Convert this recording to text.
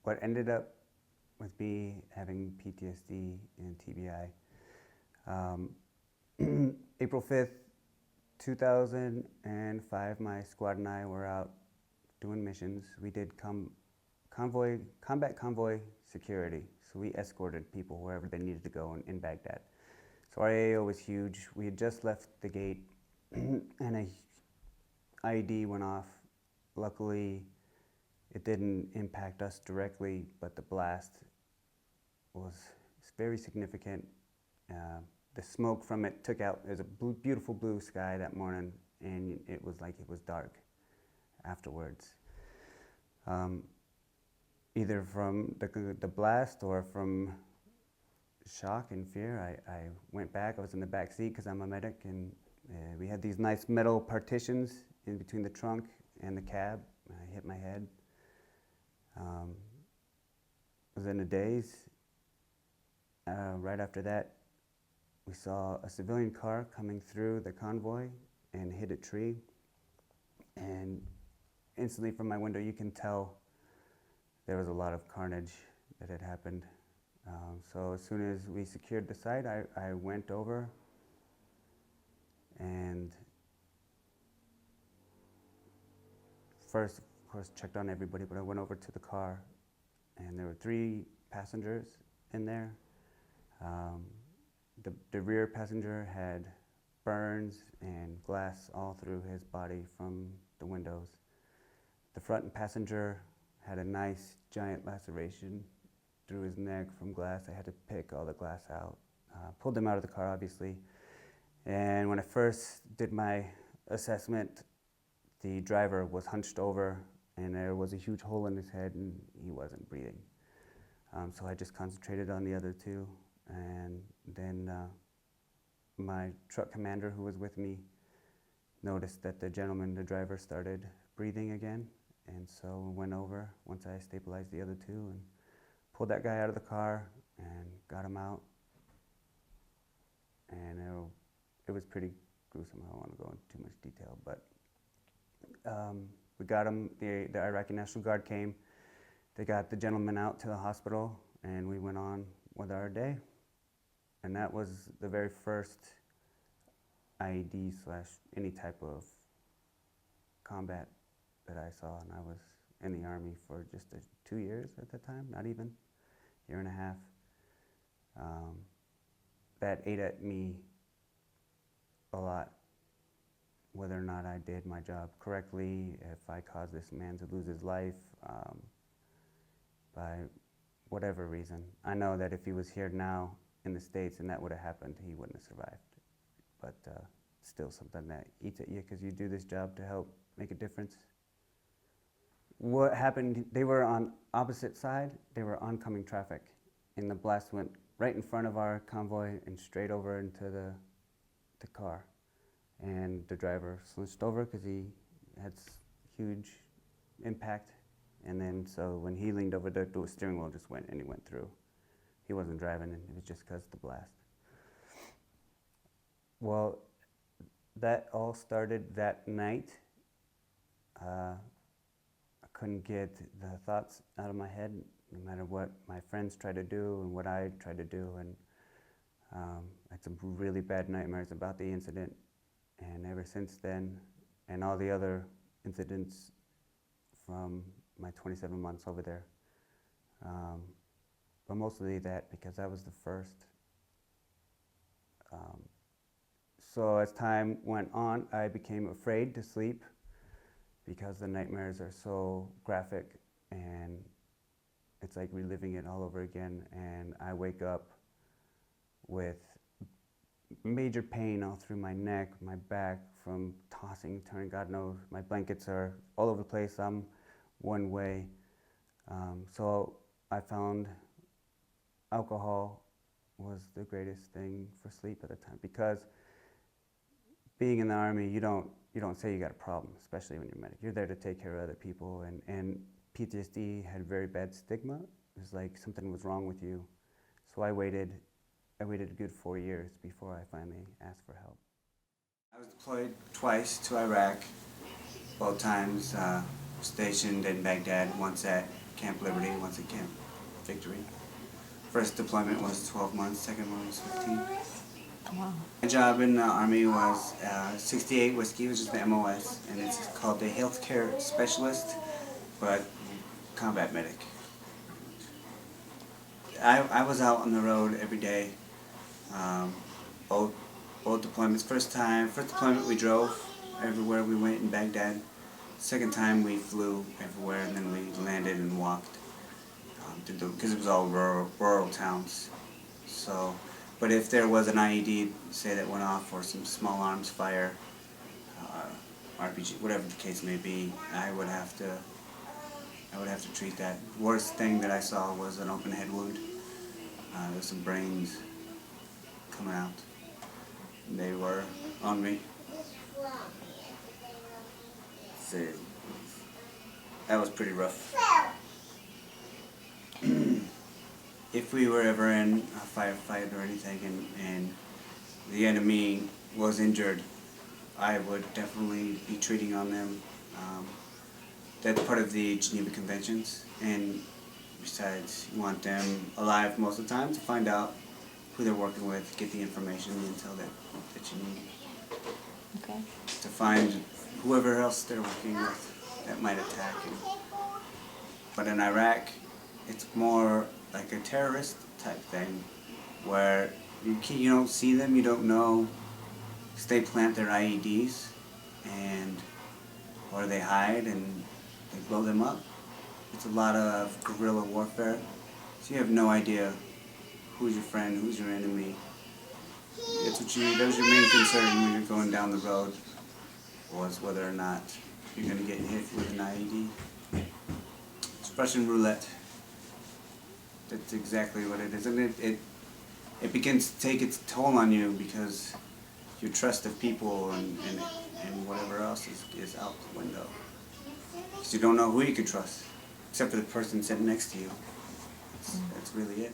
What ended up with me having PTSD and TBI, April 5th, 2005, my squad and I were out doing missions. We did combat convoy security. So we escorted people wherever they needed to go in Baghdad. So our AO was huge. We had just left the gate and a IED went off. Luckily, it didn't impact us directly, but the blast was very significant. The smoke from it took out, there's a beautiful blue sky that morning, and it was like it was dark afterwards. Either from the blast or from shock and fear, I went back. I was in the back seat because I'm a medic, and we had these nice metal partitions in between the trunk and the cab. I hit my head. Was in a daze. Right after that, we saw a civilian car coming through the convoy and hit a tree. And instantly from my window, you can tell there was a lot of carnage that had happened. So as soon as we secured the site, I went over and first, of course, checked on everybody, but I went over to the car and there were 3 passengers in there. The rear passenger had burns and glass all through his body from the windows. The front passenger had a nice giant laceration through his neck from glass. I had to pick all the glass out. Pulled them out of the car, obviously. And when I first did my assessment, the driver was hunched over and there was a huge hole in his head and he wasn't breathing. So I just concentrated on the other 2. And then my truck commander who was with me noticed that the gentleman, the driver, started breathing again. And so went over once I stabilized the other 2 and pulled that guy out of the car and got him out. And it was pretty gruesome. I don't want to go into too much detail, but we got him. The Iraqi National Guard came. They got the gentleman out to the hospital, and we went on with our day. And that was the very first IED / any type of combat that I saw, and I was in the Army for just 2 years at the time, not even, year and a half. That ate at me a lot, whether or not I did my job correctly, if I caused this man to lose his life, by whatever reason. I know that if he was here now in the States and that would have happened, he wouldn't have survived. But still something that eats at you because you do this job to help make a difference. What happened, they were on opposite side, they were oncoming traffic, and the blast went right in front of our convoy and straight over into the car. And the driver slunched over because he had huge impact. And then so when he leaned over, the steering wheel just went and he went through. He wasn't driving, and it was just because of the blast. Well, that all started that night. I couldn't get the thoughts out of my head, no matter what my friends tried to do and what I tried to do. And I had some really bad nightmares about the incident. And ever since then, and all the other incidents from my 27 months over there, but mostly that because that was the first. So as time went on, I became afraid to sleep because the nightmares are so graphic and it's like reliving it all over again. And I wake up with major pain all through my neck, my back, from tossing, turning, God knows. My blankets are all over the place. I'm one way. So I found alcohol was the greatest thing for sleep at the time, because being in the Army, you don't say you got a problem, especially when you're a medic. You're there to take care of other people, and PTSD had very bad stigma. It was like something was wrong with you. So I waited a good 4 years before I finally asked for help. I was deployed twice to Iraq, both times stationed in Baghdad, once at Camp Liberty, once at Camp Victory. First deployment was 12 months, second one was 15. Wow. My job in the Army was 68 Whiskey, which is the MOS, and it's called the Healthcare Specialist, but combat medic. I was out on the road every day, both deployments. First deployment we drove everywhere we went in Baghdad. Second time we flew everywhere, and then we landed and walked, because it was all rural towns. So, but if there was an IED, say, that went off, or some small arms fire, RPG, whatever the case may be, I would have to treat that. Worst thing that I saw was an open head wound. There was some brains coming out. And they were on me. So, that was pretty rough. If we were ever in a firefight or anything, and the enemy was injured, I would definitely be treating on them. That's part of the Geneva Conventions, and besides, you want them alive most of the time to find out who they're working with, get the information, the intel that you need. Okay. To find whoever else they're working with that might attack. But in Iraq, it's more like a terrorist type thing, where you don't see them, you don't know, because they plant their IEDs, or they hide and they blow them up. It's a lot of guerrilla warfare, so you have no idea who's your friend, who's your enemy. That was your main concern when you're going down the road, was whether or not you're going to get hit with an IED. It's Russian roulette. That's exactly what it is, and it begins to take its toll on you, because your trust of people and whatever else is out the window. Because you don't know who you can trust, except for the person sitting next to you. That's really it.